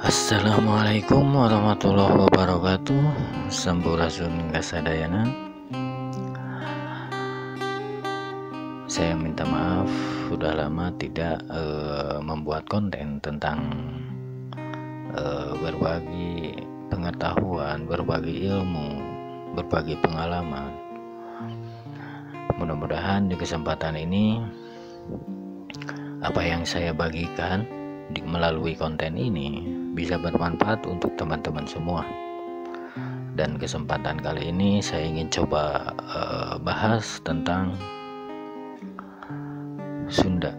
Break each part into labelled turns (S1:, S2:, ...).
S1: Assalamualaikum warahmatullahi wabarakatuh. Sampurasun kasadayana. Saya minta maaf, sudah lama tidak membuat konten tentang berbagi pengetahuan, berbagi ilmu, berbagi pengalaman. Mudah-mudahan di kesempatan ini apa yang saya bagikan melalui konten ini bisa bermanfaat untuk teman-teman semua. Dan kesempatan kali ini saya ingin coba bahas tentang Sunda.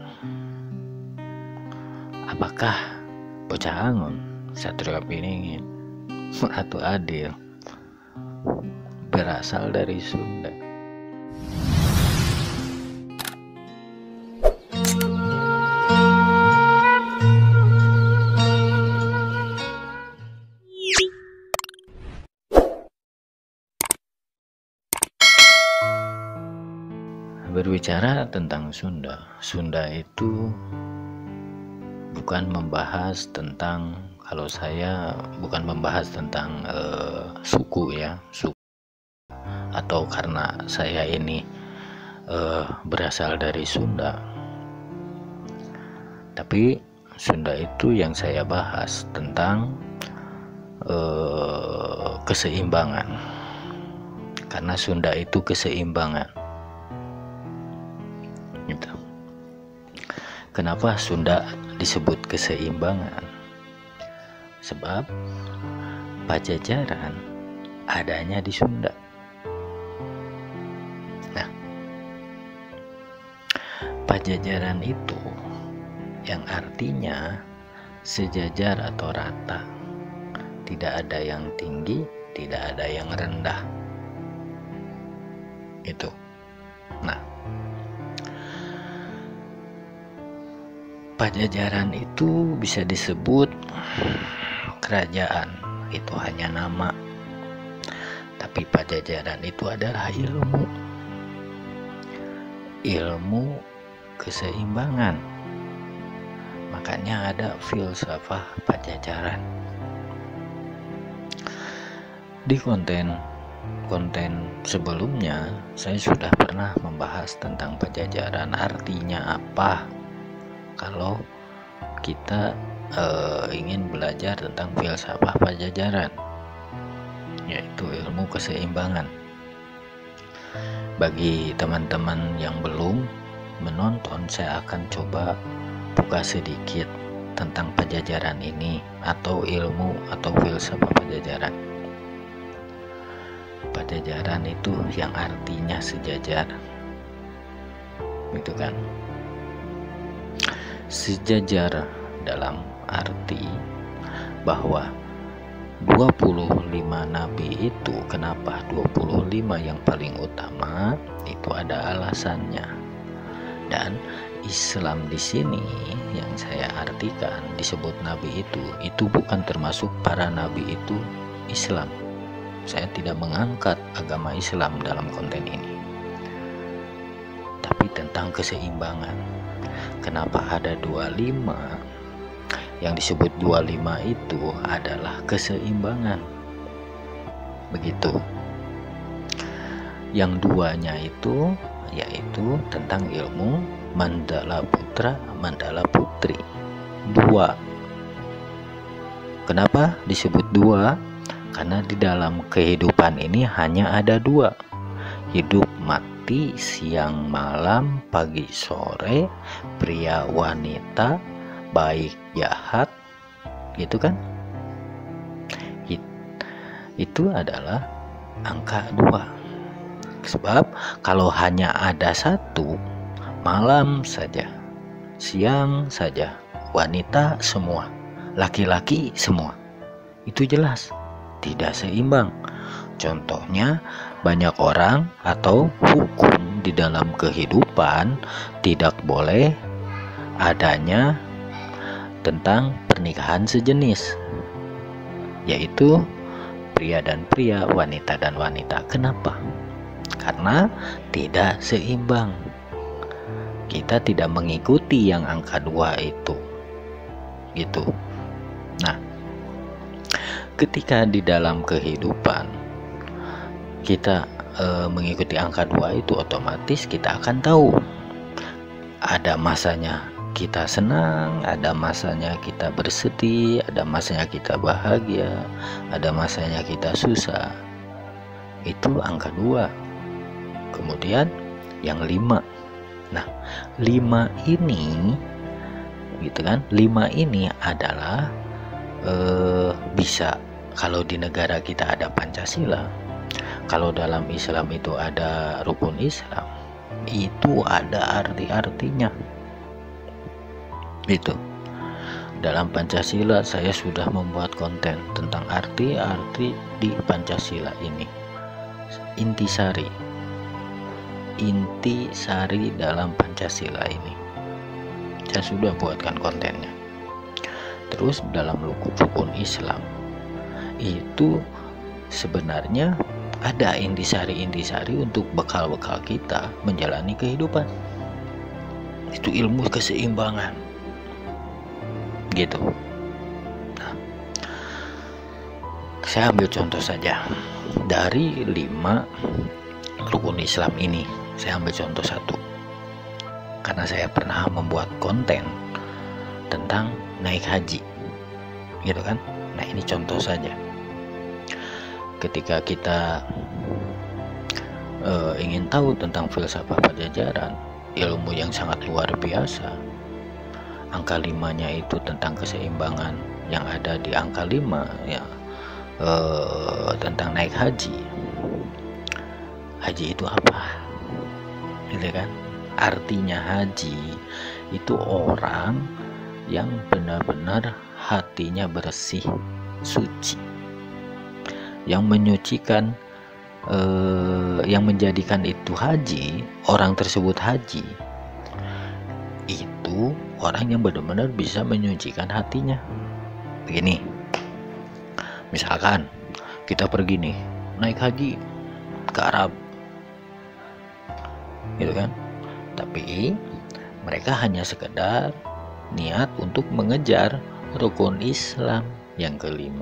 S1: Apakah bocah angon, Satrio Piningit, Ratu Adil berasal dari Sunda? Berbicara tentang Sunda, Sunda itu bukan membahas tentang, kalau saya bukan membahas tentang suku ya, suku, atau karena saya ini berasal dari Sunda. Tapi Sunda itu yang saya bahas tentang keseimbangan, karena Sunda itu keseimbangan. Gitu. Kenapa Sunda disebut keseimbangan? Sebab Pajajaran adanya di Sunda. Nah, Pajajaran itu yang artinya sejajar atau rata, tidak ada yang tinggi, tidak ada yang rendah. Itu. Nah, Pajajaran itu bisa disebut kerajaan, itu hanya nama. Tapi Pajajaran itu adalah ilmu. Ilmu keseimbangan. Makanya ada filsafah Pajajaran. Di konten sebelumnya saya sudah pernah membahas tentang Pajajaran, artinya apa kalau kita ingin belajar tentang filsafah Pajajaran, yaitu ilmu keseimbangan. Bagi teman-teman yang belum menonton, saya akan coba buka sedikit tentang Pajajaran ini, atau ilmu atau filsafah Pajajaran. Pajajaran itu yang artinya sejajar, gitu kan? Sejajar dalam arti bahwa 25 nabi itu, kenapa 25 yang paling utama, itu ada alasannya. Dan Islam di sini yang saya artikan disebut nabi itu bukan termasuk para nabi itu Islam. Saya tidak mengangkat agama Islam dalam konten ini, tapi tentang keseimbangan. Kenapa ada 25? Yang disebut 25 itu adalah keseimbangan. Begitu. Yang duanya itu yaitu tentang ilmu Mandala Putra, Mandala Putri. Dua. Kenapa disebut dua? Karena di dalam kehidupan ini hanya ada dua. Hidup mati, siang malam, pagi sore, pria wanita, baik jahat, gitu kan? Itu adalah angka 2. Sebab kalau hanya ada satu, malam saja, siang saja, wanita semua, laki-laki semua, itu jelas tidak seimbang. Contohnya, banyak orang atau hukum di dalam kehidupan tidak boleh adanya tentang pernikahan sejenis, yaitu pria dan pria, wanita dan wanita. Kenapa? Karena tidak seimbang. Kita tidak mengikuti yang angka 2 itu, gitu. Nah, ketika di dalam kehidupan kita mengikuti angka 2 itu, otomatis kita akan tahu ada masanya kita senang, ada masanya kita bersedih, ada masanya kita bahagia, ada masanya kita susah. Itu angka 2. Kemudian yang 5. Nah, 5 ini gitu kan, 5 ini adalah bisa, kalau di negara kita ada Pancasila, kalau dalam Islam itu ada rukun Islam, itu ada arti-artinya. Itu dalam Pancasila saya sudah membuat konten tentang arti-arti di Pancasila ini. Intisari dalam Pancasila ini saya sudah buatkan kontennya. Terus dalam rukun Islam itu sebenarnya ada intisari untuk bekal-bekal kita menjalani kehidupan. Itu ilmu keseimbangan gitu. Nah, saya ambil contoh saja dari 5 rukun Islam ini. Saya ambil contoh 1 karena saya pernah membuat konten tentang naik haji gitu kan. Nah, ini contoh saja. Ketika kita ingin tahu tentang filsafat Pajajaran, ilmu yang sangat luar biasa, angka 5-nya itu tentang keseimbangan yang ada di angka 5 ya, tentang naik haji. Haji itu apa gitu kan? Artinya haji itu orang yang benar-benar hatinya bersih, suci, yang menyucikan, yang menjadikan itu haji, orang tersebut haji, itu orang yang benar-benar bisa menyucikan hatinya. Begini, misalkan kita pergi nih naik haji ke Arab gitu kan, tapi mereka hanya sekedar niat untuk mengejar rukun Islam yang ke-5.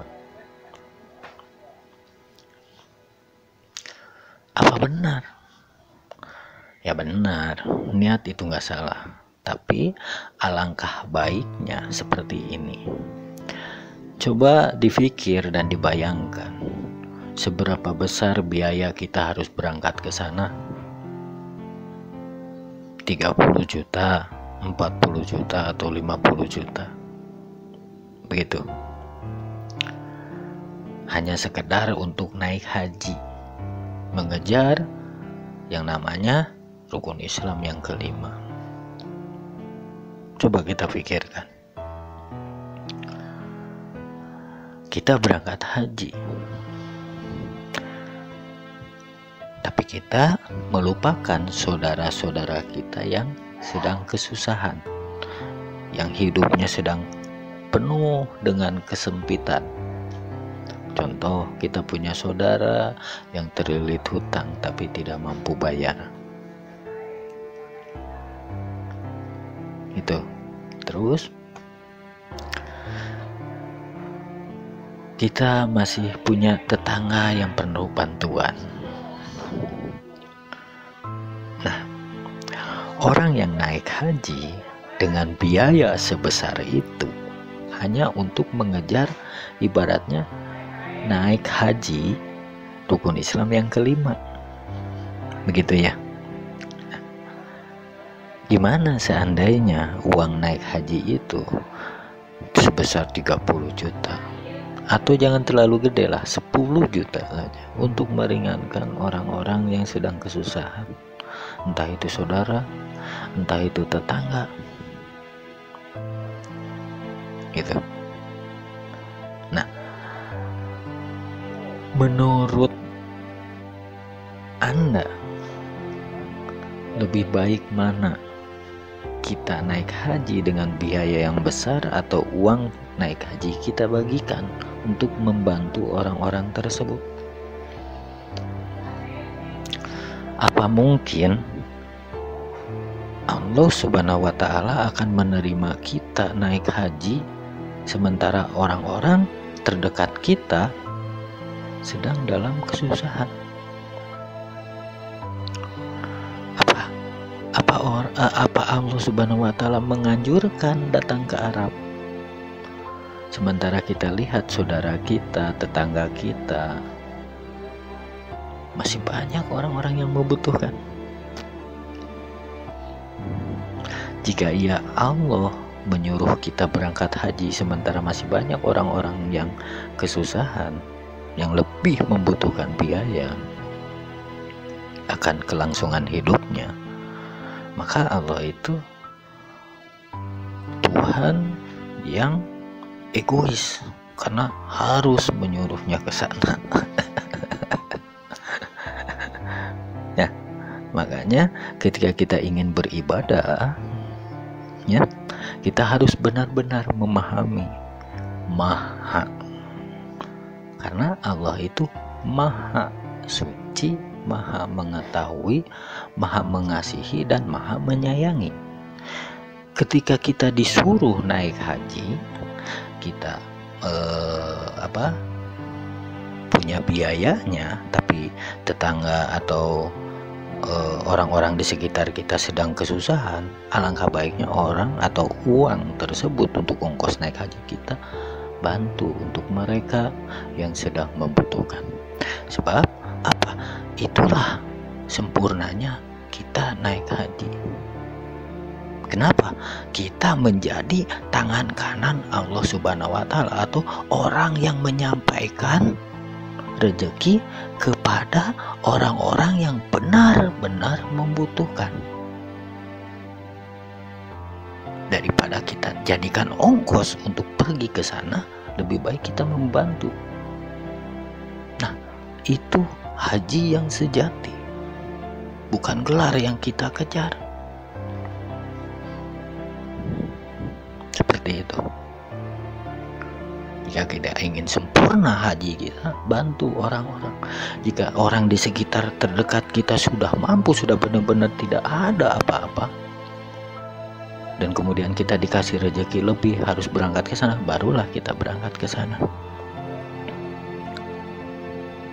S1: Apa benar? Ya benar, niat itu nggak salah, tapi alangkah baiknya seperti ini. Coba dipikir dan dibayangkan, seberapa besar biaya kita harus berangkat ke sana? 30 juta, 40 juta, atau 50 juta. Begitu. Hanya sekedar untuk naik haji, mengejar yang namanya rukun Islam yang ke-5. Coba kita pikirkan. Kita berangkat haji, tapi kita melupakan saudara-saudara kita yang sedang kesusahan, yang hidupnya sedang penuh dengan kesempitan. Contoh, kita punya saudara yang terlilit hutang tapi tidak mampu bayar. Itu. Terus kita masih punya tetangga yang perlu bantuan. Nah, orang yang naik haji dengan biaya sebesar itu hanya untuk mengejar, ibaratnya naik haji rukun Islam yang ke-5. Begitu ya. Gimana seandainya uang naik haji itu sebesar 30 juta? Atau jangan terlalu gede lah, 10 juta saja, untuk meringankan orang-orang yang sedang kesusahan. Entah itu saudara, entah itu tetangga. Gitu. Nah, menurut Anda, lebih baik mana? Kita naik haji dengan biaya yang besar, atau uang naik haji kita bagikan untuk membantu orang-orang tersebut? Apa mungkin Allah Subhanahu wa Ta'ala akan menerima kita naik haji sementara orang-orang terdekat kita sedang dalam kesusahan. Apa Allah Subhanahu wa Ta'ala menganjurkan datang ke Arab, sementara kita lihat saudara kita, tetangga kita, masih banyak orang-orang yang membutuhkan. Jika ia Allah menyuruh kita berangkat haji, sementara masih banyak orang-orang yang kesusahan, yang lebih membutuhkan biaya akan kelangsungan hidupnya, maka Allah itu Tuhan yang egois karena harus menyuruhnya ke sana. Ya, makanya ketika kita ingin beribadah, ya, kita harus benar-benar memahami Maha, karena Allah itu Maha Suci, Maha Mengetahui, Maha Mengasihi, dan Maha Menyayangi. Ketika kita disuruh naik haji, kita punya biayanya, tapi tetangga atau orang-orang di sekitar kita sedang kesusahan, alangkah baiknya orang atau uang tersebut untuk ongkos naik haji kita bantu untuk mereka yang sedang membutuhkan. Sebab apa? Itulah sempurnanya kita naik haji. Kenapa? Kita menjadi tangan kanan Allah Subhanahu wa Ta'ala, atau orang yang menyampaikan rezeki kepada orang-orang yang benar-benar membutuhkan. Daripada kita jadikan ongkos untuk pergi ke sana, lebih baik kita membantu. Nah, itu haji yang sejati, bukan gelar yang kita kejar. Seperti itu. Jika kita ingin sempurna haji kita, bantu orang-orang. Jika orang di sekitar terdekat kita sudah mampu, sudah benar-benar tidak ada apa-apa, dan kemudian kita dikasih rezeki lebih harus berangkat ke sana, barulah kita berangkat ke sana.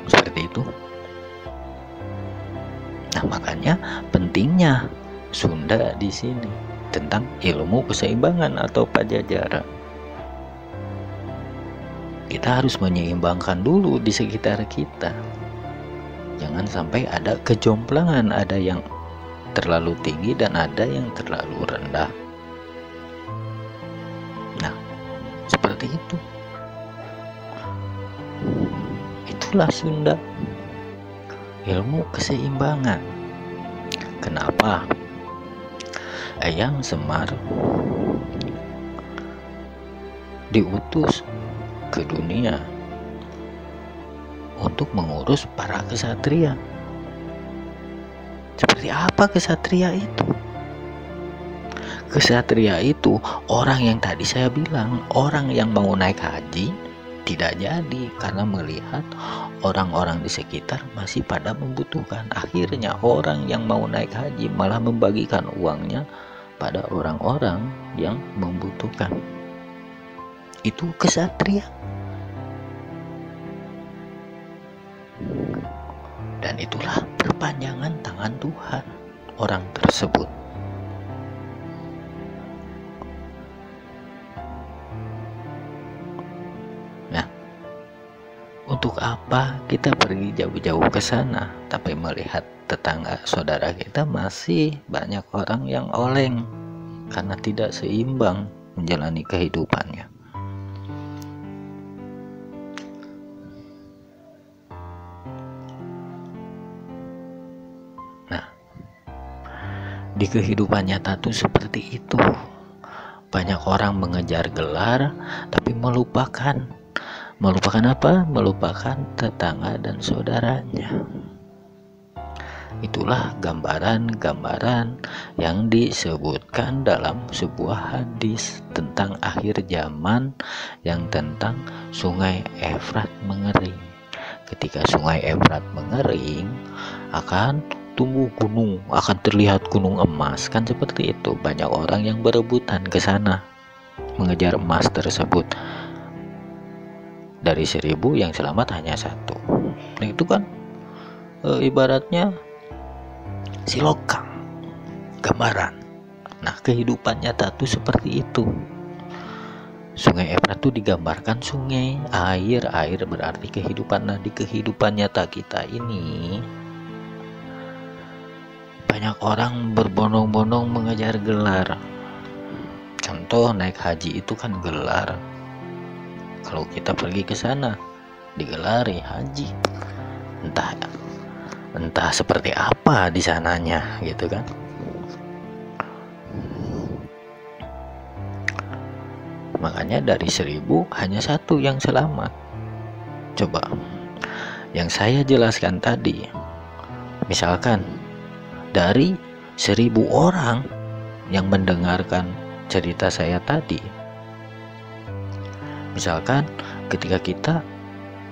S1: Seperti itu. Nah, makanya pentingnya Sunda di sini tentang ilmu keseimbangan atau pajajaran. Kita harus menyeimbangkan dulu di sekitar kita. Jangan sampai ada kejomplangan, ada yang terlalu tinggi dan ada yang terlalu rendah. Nah, seperti itu. Itulah Sunda, ilmu keseimbangan. Kenapa Eyang Semar diutus ke dunia untuk mengurus para kesatria? Seperti apa kesatria itu? Kesatria itu orang yang tadi saya bilang, orang yang mau naik haji tidak jadi karena melihat orang-orang di sekitar masih pada membutuhkan. Akhirnya orang yang mau naik haji malah membagikan uangnya pada orang-orang yang membutuhkan. Itu kesatria. Dan itulah perpanjangan tangan Tuhan orang tersebut. Nah, untuk apa kita pergi jauh-jauh ke sana, tapi melihat tetangga saudara kita masih banyak orang yang oleng karena tidak seimbang menjalani kehidupannya. Di kehidupan nyata tuh seperti itu. Banyak orang mengejar gelar tapi melupakan apa? Melupakan tetangga dan saudaranya. Itulah gambaran-gambaran yang disebutkan dalam sebuah hadis tentang akhir zaman, yang tentang sungai Efrat mengering. Ketika sungai Efrat mengering, akan tumbuh gunung, akan terlihat gunung emas, kan seperti itu. Banyak orang yang berebutan ke sana mengejar emas tersebut. Dari 1000 yang selamat hanya satu. Nah itu kan ibaratnya silokang, gambaran. Nah kehidupan nyata tuh seperti itu. Sungai Efrat tuh digambarkan sungai, air berarti kehidupan. Nah di kehidupan nyata kita ini banyak orang berbondong-bondong mengejar gelar. Contoh naik haji itu kan gelar. Kalau kita pergi ke sana digelari haji, entah seperti apa di sananya gitu kan. Makanya dari 1000 hanya satu yang selamat. Coba yang saya jelaskan tadi, misalkan dari 1000 orang yang mendengarkan cerita saya tadi, misalkan ketika kita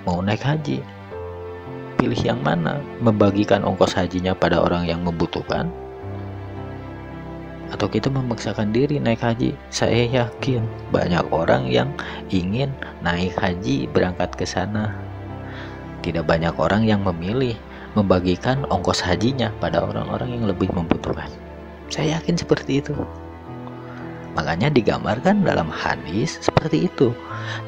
S1: mau naik haji, pilih yang mana? Membagikan ongkos hajinya pada orang yang membutuhkan, atau kita memaksakan diri naik haji? Saya yakin banyak orang yang ingin naik haji berangkat ke sana. Tidak banyak orang yang memilih membagikan ongkos hajinya pada orang-orang yang lebih membutuhkan. Saya yakin seperti itu. Makanya digambarkan dalam hadis seperti itu.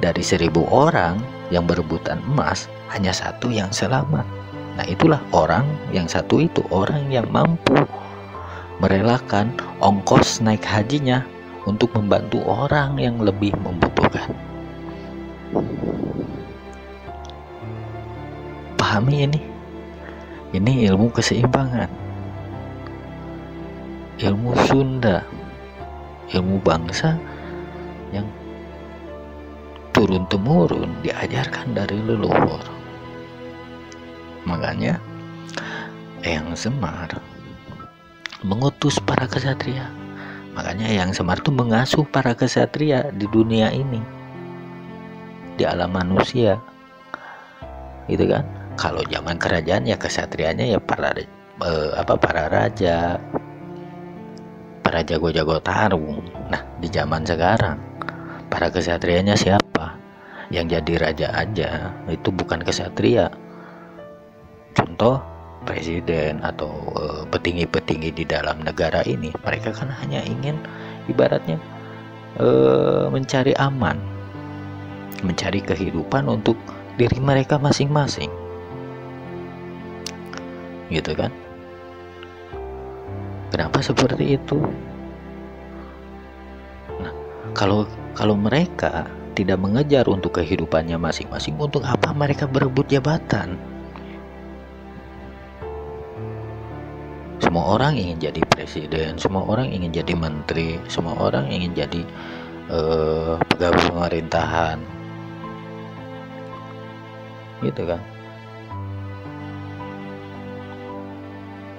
S1: Dari 1000 orang yang berebutan emas, hanya satu yang selamat. Nah itulah orang yang satu itu, orang yang mampu merelakan ongkos naik hajinya untuk membantu orang yang lebih membutuhkan. Pahami ini? Ini ilmu keseimbangan, ilmu Sunda, ilmu bangsa yang turun-temurun diajarkan dari leluhur. Makanya Eyang Semar mengutus para kesatria. Makanya Eyang Semar itu mengasuh para kesatria di dunia ini, di alam manusia, gitu kan. Kalau zaman kerajaan ya kesatrianya ya para raja, para jago-jago tarung. Nah di zaman sekarang para kesatrianya siapa? Yang jadi raja aja itu bukan kesatria. Contoh presiden atau petinggi-petinggi di dalam negara ini, mereka kan hanya ingin ibaratnya mencari aman, mencari kehidupan untuk diri mereka masing-masing, gitu kan. Kenapa seperti itu? Nah, kalau mereka tidak mengejar untuk kehidupannya masing-masing, untuk apa mereka berebut jabatan? Semua orang ingin jadi presiden, semua orang ingin jadi menteri, semua orang ingin jadi pegawai pemerintahan, gitu kan.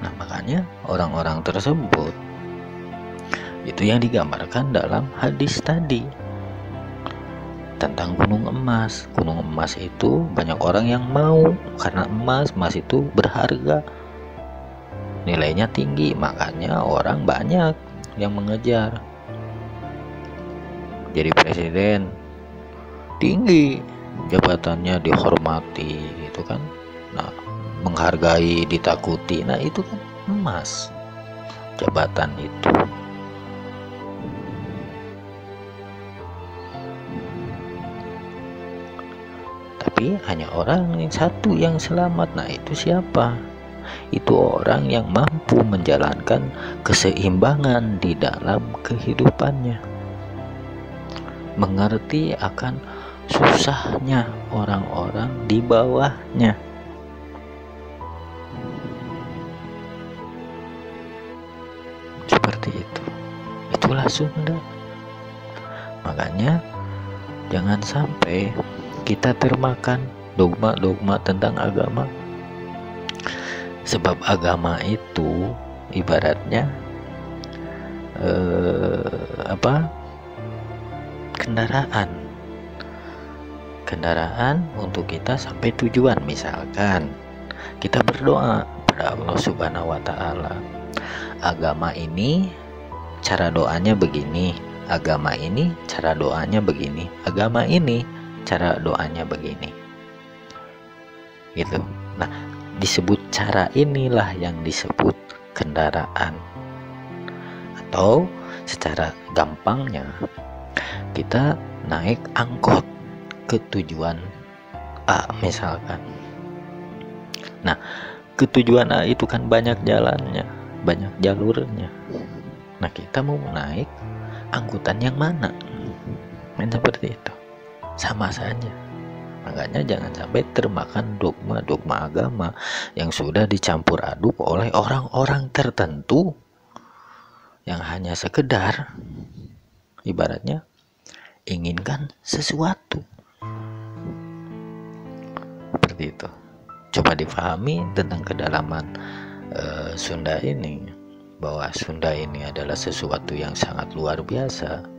S1: Nah makanya orang-orang tersebut itu yang digambarkan dalam hadis tadi tentang gunung emas. Gunung emas itu banyak orang yang mau, karena emas itu berharga, nilainya tinggi, makanya orang banyak yang mengejar. Jadi presiden tinggi, jabatannya dihormati gitu kan. Nah menghargai, ditakuti, nah itu kan emas jabatan itu. Tapi hanya orang yang satu yang selamat. Nah itu siapa? Itu orang yang mampu menjalankan keseimbangan di dalam kehidupannya, mengerti akan susahnya orang-orang di bawahnya. Seperti itu. Itulah Sunda. Makanya jangan sampai kita termakan dogma-dogma tentang agama. Sebab agama itu ibaratnya kendaraan untuk kita sampai tujuan. Misalkan kita berdoa pada Allah Subhanahu wa Ta'ala, agama ini cara doanya begini, agama ini cara doanya begini, agama ini cara doanya begini gitu. Nah, disebut cara inilah yang disebut kendaraan, atau secara gampangnya kita naik angkot ke tujuan A misalkan. Nah, ke tujuan A itu kan banyak jalannya, banyak jalurnya. Nah, kita mau naik angkutan yang mana? Seperti itu. Sama saja. Makanya jangan sampai termakan dogma-dogma agama yang sudah dicampur aduk oleh orang-orang tertentu yang hanya sekedar ibaratnya inginkan sesuatu. Seperti itu. Coba difahami tentang kedalaman Sunda ini, bahwa Sunda ini adalah sesuatu yang sangat luar biasa.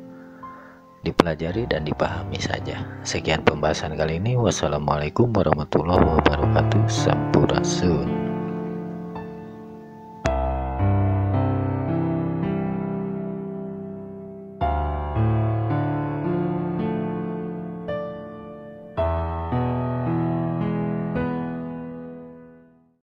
S1: Dipelajari dan dipahami saja. Sekian pembahasan kali ini. Wassalamualaikum warahmatullahi wabarakatuh. Sampurasun.